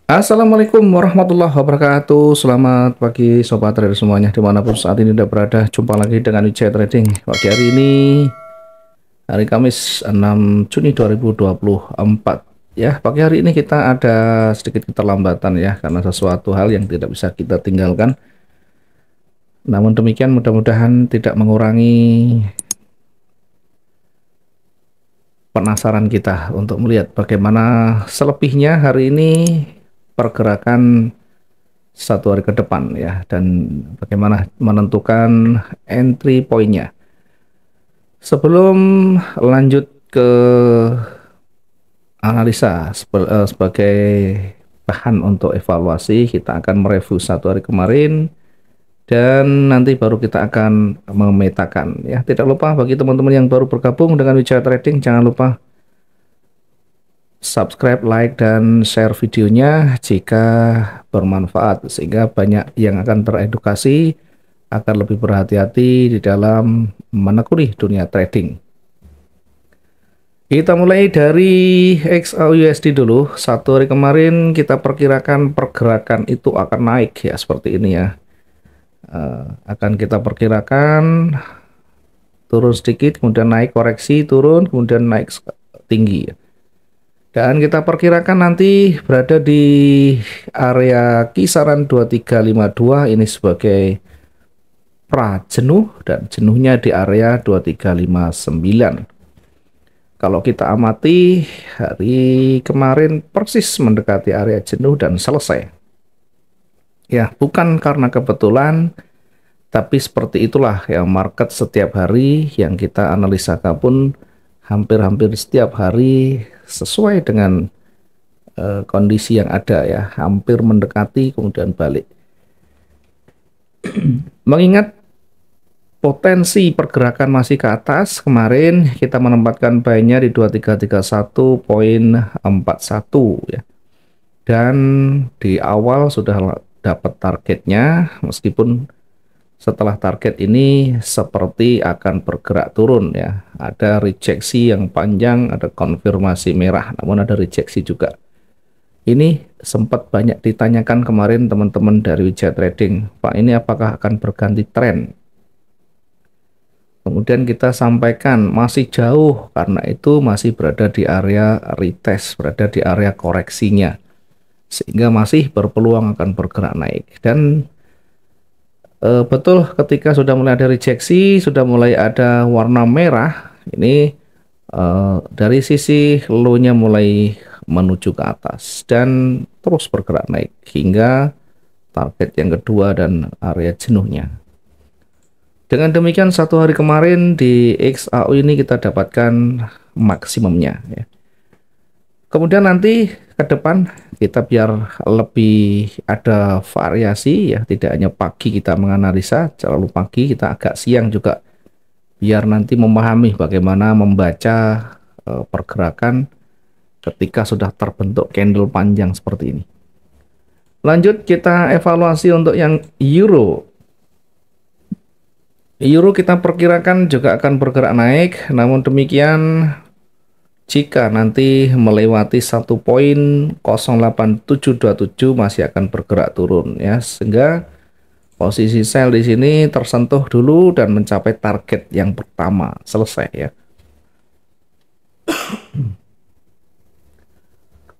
Assalamualaikum warahmatullahi wabarakatuh. Selamat pagi sobat trader semuanya dimanapun saat ini Anda berada. Jumpa lagi dengan Wijaya Trading. Pagi hari ini hari Kamis 6 Juni 2024. Ya, pagi hari ini kita ada sedikit keterlambatan ya karena sesuatu hal yang tidak bisa kita tinggalkan. Namun demikian mudah-mudahan tidak mengurangi penasaran kita untuk melihat bagaimana selebihnya hari ini pergerakan satu hari ke depan ya, dan bagaimana menentukan entry pointnya. Sebelum lanjut ke analisa sebagai bahan untuk evaluasi, kita akan mereview satu hari kemarin dan nanti baru kita akan memetakan ya. Tidak lupa bagi teman-teman yang baru bergabung dengan Wijaya Trading, jangan lupa subscribe, like, dan share videonya jika bermanfaat sehingga banyak yang akan teredukasi agar lebih berhati-hati di dalam menekuni dunia trading. Kita mulai dari XAUUSD dulu. Satu hari kemarin kita perkirakan pergerakan itu akan naik ya, seperti ini ya. Akan kita perkirakan turun sedikit, kemudian naik, koreksi, turun, kemudian naik tinggi ya. Dan kita perkirakan nanti berada di area kisaran 2352 ini sebagai pra jenuh, dan jenuhnya di area 2359. Kalau kita amati hari kemarin persis mendekati area jenuh dan selesai. Ya, bukan karena kebetulan, tapi seperti itulah yang market setiap hari yang kita analisakan pun hampir-hampir setiap hari sesuai dengan kondisi yang ada ya, hampir mendekati kemudian balik. Mengingat potensi pergerakan masih ke atas, kemarin kita menempatkan buy-nya di 2331.41 ya. Dan di awal sudah dapat targetnya, meskipun setelah target ini seperti akan bergerak turun ya. Ada rejeksi yang panjang, ada konfirmasi merah, namun ada rejeksi juga. Ini sempat banyak ditanyakan kemarin teman-teman dari Wijaya Trading, Pak, ini apakah akan berganti tren? Kemudian kita sampaikan masih jauh, karena itu masih berada di area retest, berada di area koreksinya, sehingga masih berpeluang akan bergerak naik. Dan betul, ketika sudah mulai ada rejeksi, sudah mulai ada warna merah, ini dari sisi low-nya mulai menuju ke atas dan terus bergerak naik hingga target yang kedua dan area jenuhnya. Dengan demikian satu hari kemarin di XAU ini kita dapatkan maksimumnya ya. Kemudian nanti ke depan kita biar lebih ada variasi ya, tidak hanya pagi kita menganalisa, selalu pagi, kita agak siang juga biar nanti memahami bagaimana membaca pergerakan ketika sudah terbentuk candle panjang seperti ini. Lanjut kita evaluasi untuk yang euro. Euro kita perkirakan juga akan bergerak naik, namun demikian jika nanti melewati 1.08727 masih akan bergerak turun ya, sehingga posisi sell di sini tersentuh dulu dan mencapai target yang pertama selesai ya.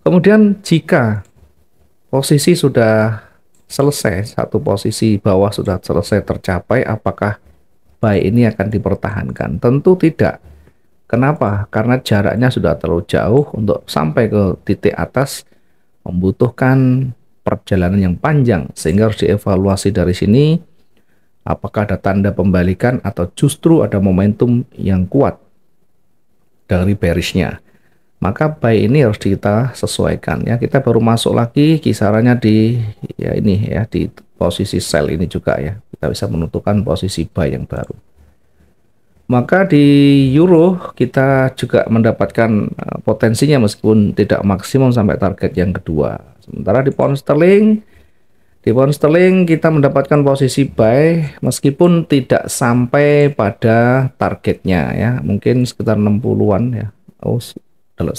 Kemudian jika posisi sudah selesai, satu posisi bawah sudah selesai tercapai, apakah buy ini akan dipertahankan? Tentu tidak. Kenapa? Karena jaraknya sudah terlalu jauh untuk sampai ke titik atas, membutuhkan perjalanan yang panjang, sehingga harus dievaluasi dari sini apakah ada tanda pembalikan atau justru ada momentum yang kuat dari bearishnya. Maka buy ini harus kita sesuaikan ya. Kita baru masuk lagi kisarannya di ya ini ya, di posisi sell ini juga ya. Kita bisa menentukan posisi buy yang baru. Maka di euro kita juga mendapatkan potensinya meskipun tidak maksimum sampai target yang kedua. Sementara di pound sterling, kita mendapatkan posisi buy meskipun tidak sampai pada targetnya ya, mungkin sekitar 60-an ya. Oh, 100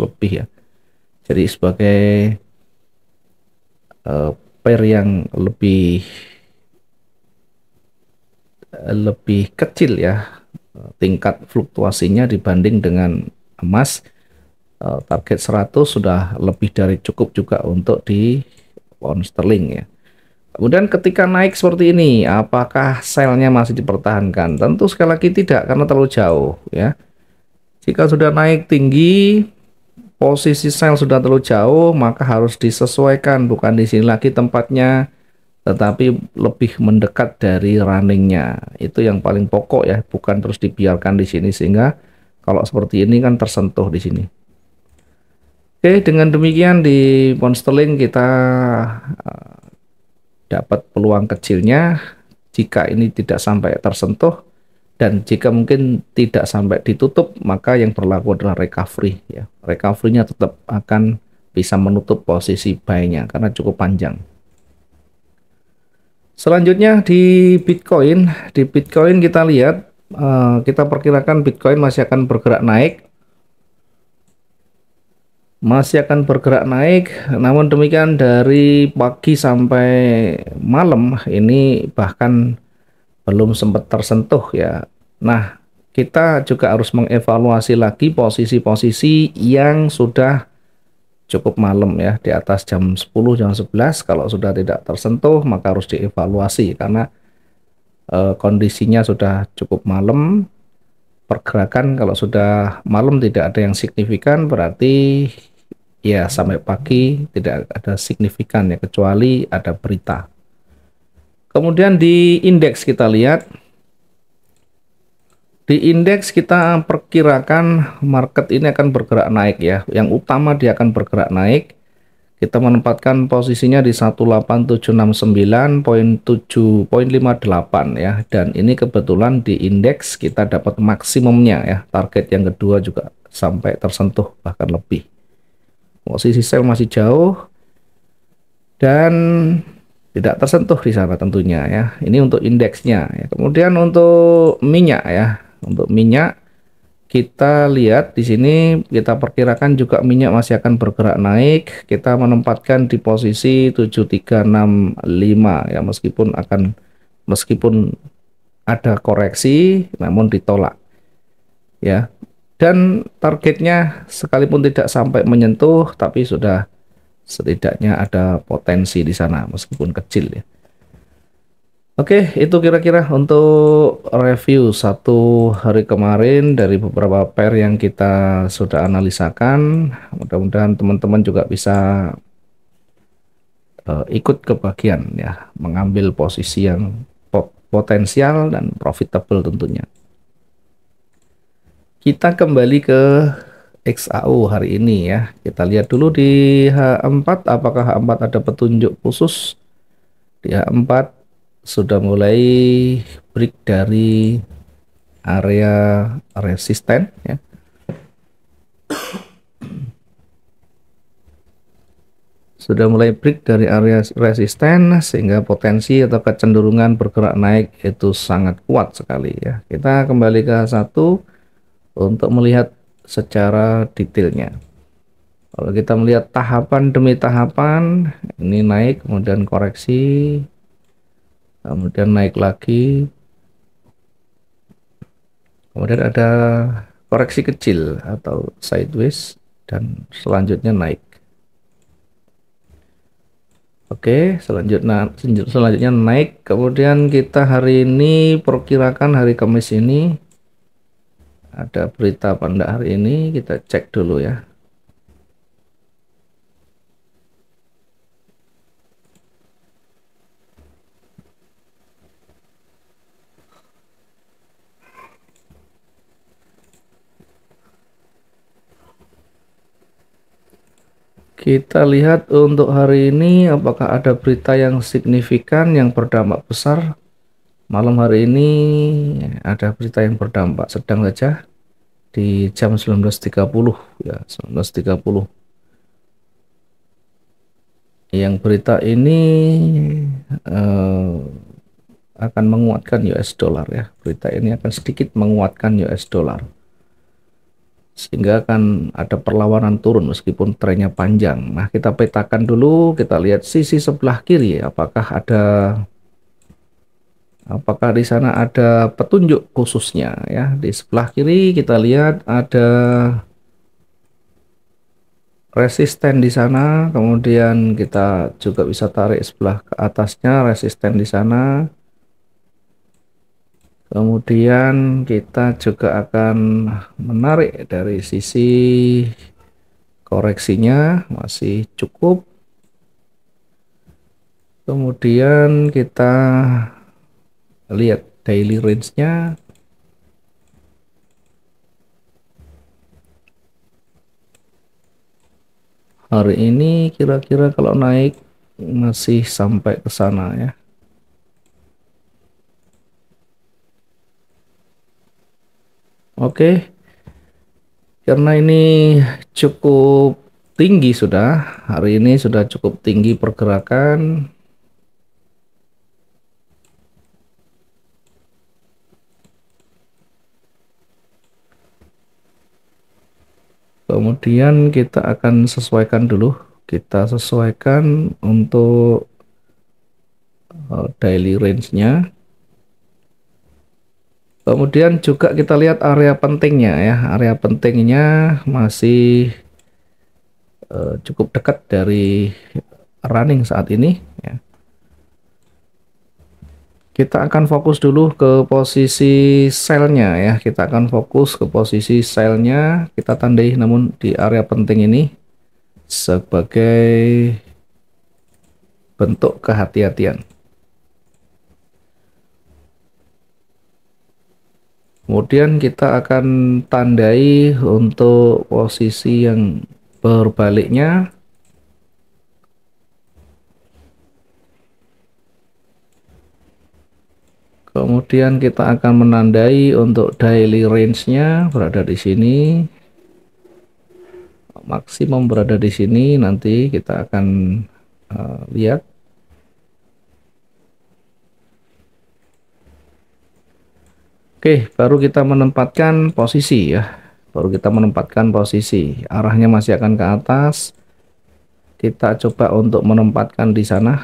lebih ya. Jadi sebagai pair yang lebih kecil ya tingkat fluktuasinya dibanding dengan emas. Target 100 sudah lebih dari cukup juga untuk di pound sterling ya. Kemudian ketika naik seperti ini, apakah selnya masih dipertahankan? Tentu sekali lagi tidak, karena terlalu jauh ya. Jika sudah naik tinggi, posisi sel sudah terlalu jauh, maka harus disesuaikan, bukan di sini lagi tempatnya, tetapi lebih mendekat dari runningnya. Itu yang paling pokok ya, bukan terus dibiarkan di sini, sehingga kalau seperti ini kan tersentuh di sini. Oke, dengan demikian di pound sterling kita dapat peluang kecilnya jika ini tidak sampai tersentuh, dan jika mungkin tidak sampai ditutup, maka yang berlaku adalah recovery ya. Recovery-nya tetap akan bisa menutup posisi buy-nya karena cukup panjang. Selanjutnya di Bitcoin kita lihat, kita perkirakan Bitcoin masih akan bergerak naik, namun demikian dari pagi sampai malam ini bahkan belum sempat tersentuh ya. Nah, kita juga harus mengevaluasi lagi posisi-posisi yang sudah cukup malam ya, di atas jam 10, jam 11. Kalau sudah tidak tersentuh maka harus dievaluasi karena kondisinya sudah cukup malam. Pergerakan kalau sudah malam tidak ada yang signifikan, berarti ya sampai pagi tidak ada signifikan ya, kecuali ada berita. Kemudian di indeks kita lihat, di indeks kita perkirakan market ini akan bergerak naik ya. Yang utama dia akan bergerak naik. Kita menempatkan posisinya di 18769.7.58 ya. Dan ini kebetulan di indeks kita dapat maksimumnya ya. Target yang kedua juga sampai tersentuh bahkan lebih. Posisi sell masih jauh dan tidak tersentuh di sana tentunya ya. Ini untuk indeksnya ya. Kemudian untuk minyak ya. Untuk minyak kita lihat di sini, kita perkirakan juga minyak masih akan bergerak naik. Kita menempatkan di posisi 7365 ya, meskipun ada koreksi namun ditolak ya. Dan targetnya sekalipun tidak sampai menyentuh, tapi sudah setidaknya ada potensi di sana meskipun kecil ya. Oke, itu kira-kira untuk review satu hari kemarin dari beberapa pair yang kita sudah analisakan. Mudah-mudahan teman-teman juga bisa ikut ke bagian ya, mengambil posisi yang potensial dan profitable tentunya. Kita kembali ke XAU hari ini ya. Kita lihat dulu di H4, apakah H4 ada petunjuk khusus. Di H4 sudah mulai break dari area resisten ya. Sudah mulai break dari area resisten sehingga potensi atau kecenderungan bergerak naik itu sangat kuat sekali ya. Kita kembali ke satu untuk melihat secara detailnya. Kalau kita melihat tahapan demi tahapan, ini naik kemudian koreksi, kemudian naik lagi, kemudian ada koreksi kecil atau sideways, dan selanjutnya naik. Oke, selanjutnya naik. Kemudian kita hari ini perkirakan hari Kamis ini ada berita apa enggak hari ini, kita cek dulu ya. Kita lihat untuk hari ini apakah ada berita yang signifikan yang berdampak besar. Malam hari ini ada berita yang berdampak sedang saja di jam 19.30 ya, 19.30. Yang berita ini akan menguatkan US dollar ya. Berita ini akan sedikit menguatkan US dollar. sehingga akan ada perlawanan turun meskipun trennya panjang. Nah, kita petakan dulu, kita lihat sisi sebelah kiri, apakah di sana ada petunjuk khususnya ya. Di sebelah kiri kita lihat ada resisten di sana, kemudian kita juga bisa tarik sebelah ke atasnya resisten di sana. Kemudian kita juga akan menarik dari sisi koreksinya masih cukup. Kemudian kita lihat daily range-nya. Hari ini kira-kira kalau naik masih sampai ke sana ya. Oke, karena ini cukup tinggi sudah, hari ini sudah cukup tinggi pergerakan. Kemudian kita akan sesuaikan dulu, kita sesuaikan untuk daily range-nya. Kemudian juga kita lihat area pentingnya ya, area pentingnya masih cukup dekat dari running saat ini ya. Kita akan fokus dulu ke posisi selnya ya, kita akan fokus ke posisi selnya, kita tandai namun di area penting ini sebagai bentuk kehati-hatian. Kemudian kita akan tandai untuk posisi yang berbaliknya. Kemudian kita akan menandai untuk daily range-nya berada di sini. Maksimum berada di sini, nanti kita akan lihat. Oke, baru kita menempatkan posisi ya. Baru kita menempatkan posisi. Arahnya masih akan ke atas. Kita coba untuk menempatkan di sana.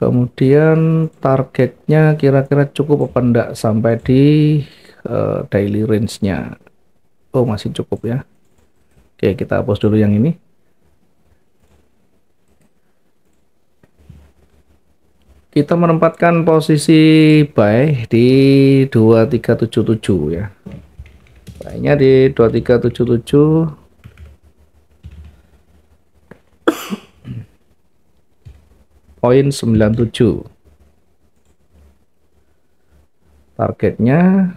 Kemudian targetnya kira-kira cukup apa enggak sampai di daily range-nya. Oh, masih cukup ya. Oke, kita hapus dulu yang ini. Kita menempatkan posisi buy di 2377 ya. Buy-nya di 2377. Poin 97. Targetnya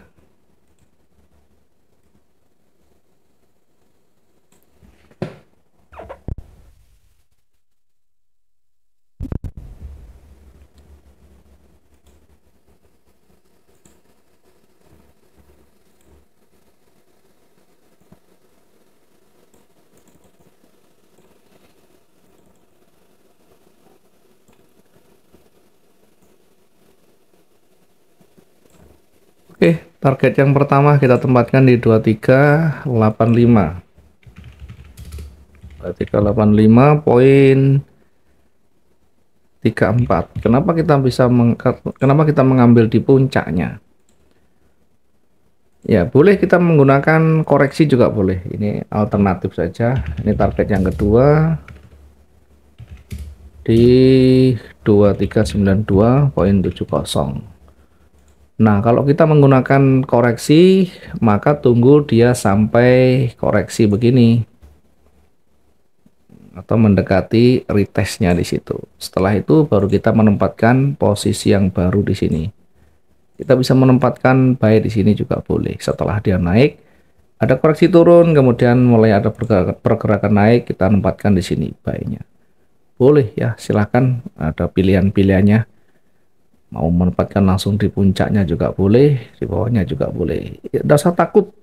oke, target yang pertama kita tempatkan di 2385. 2385.34. Kenapa kita mengambil di puncaknya? Ya, boleh kita menggunakan koreksi juga boleh. Ini alternatif saja. Ini target yang kedua di 2392.70. Nah, kalau kita menggunakan koreksi, maka tunggu dia sampai koreksi begini atau mendekati retestnya di situ. Setelah itu baru kita menempatkan posisi yang baru di sini. Kita bisa menempatkan buy di sini juga boleh. Setelah dia naik, ada koreksi turun, kemudian mulai ada pergerakan naik, kita tempatkan di sini buy-nya. Boleh ya, silahkan, ada pilihan-pilihannya. Mau menempatkan langsung di puncaknya juga boleh, di bawahnya juga boleh. Tidak usah takut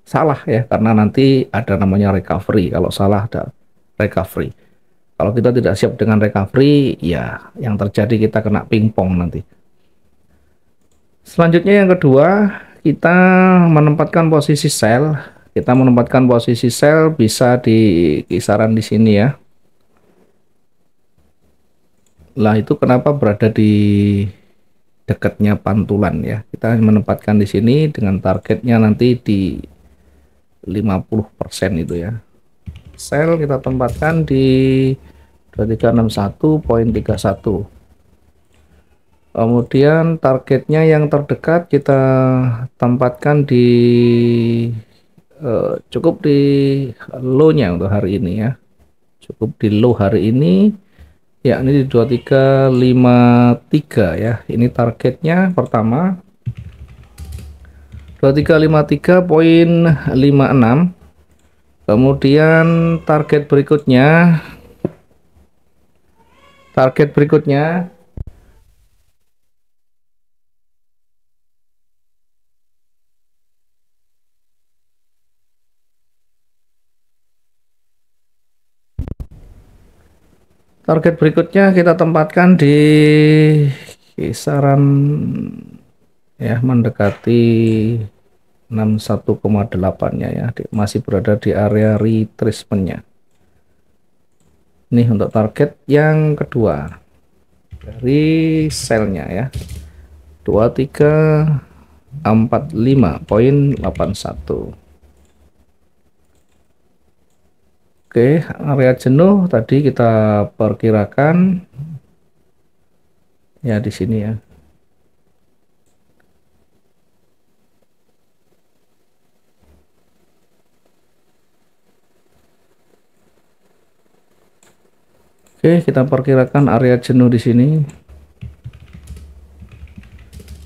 salah ya, karena nanti ada namanya recovery. Kalau salah ada recovery. Kalau kita tidak siap dengan recovery, ya yang terjadi kita kena pingpong nanti. Selanjutnya yang kedua, kita menempatkan posisi sell. Kita menempatkan posisi sell bisa di kisaran di sini ya. Lah itu kenapa berada di dekatnya pantulan ya. Kita menempatkan di sini dengan targetnya nanti di 50% itu ya. Sell kita tempatkan di 2361,31. Kemudian targetnya yang terdekat kita tempatkan di cukup di low-nya untuk hari ini ya. Cukup di low hari ini ya, ini di 2353 ya. Ini targetnya pertama 2353,56. Kemudian target berikutnya kita tempatkan di kisaran ya mendekati 61,8 ya, masih berada di area retracement-nya. Ini untuk target yang kedua dari sell-nya ya, 2345,81. Oke, area jenuh tadi kita perkirakan ya di sini ya. Oke, kita perkirakan area jenuh di sini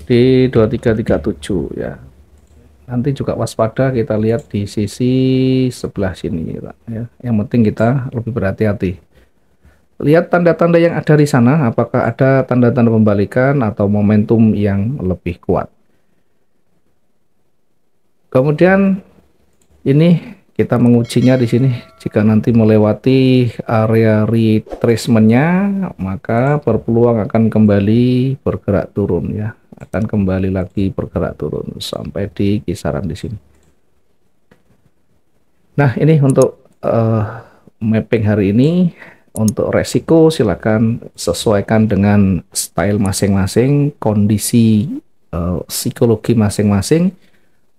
di 2337 ya. Nanti juga waspada, kita lihat di sisi sebelah sini ya. Yang penting kita lebih berhati-hati. Lihat tanda-tanda yang ada di sana, apakah ada tanda-tanda pembalikan atau momentum yang lebih kuat. Kemudian ini kita mengujinya di sini. Jika nanti melewati area retracement-nya, maka berpeluang akan kembali bergerak turun ya. Akan kembali lagi bergerak turun sampai di kisaran di sini. Nah, ini untuk mapping hari ini. Untuk resiko silakan sesuaikan dengan style masing-masing, kondisi psikologi masing-masing.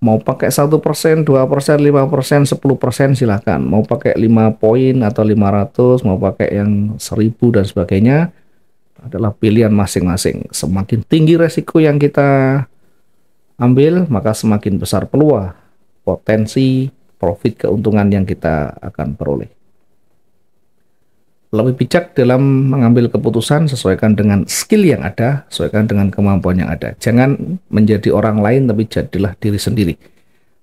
Mau pakai 1%, 2%, 5%, 10% silakan. Mau pakai 5 poin atau 500, mau pakai yang 1000 dan sebagainya, adalah pilihan masing-masing. Semakin tinggi resiko yang kita ambil, maka semakin besar peluang potensi profit keuntungan yang kita akan peroleh. Lebih bijak dalam mengambil keputusan, sesuaikan dengan skill yang ada, sesuaikan dengan kemampuan yang ada. Jangan menjadi orang lain, tapi jadilah diri sendiri.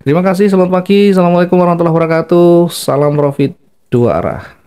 Terima kasih, selamat pagi, assalamualaikum warahmatullahi wabarakatuh, salam profit dua arah.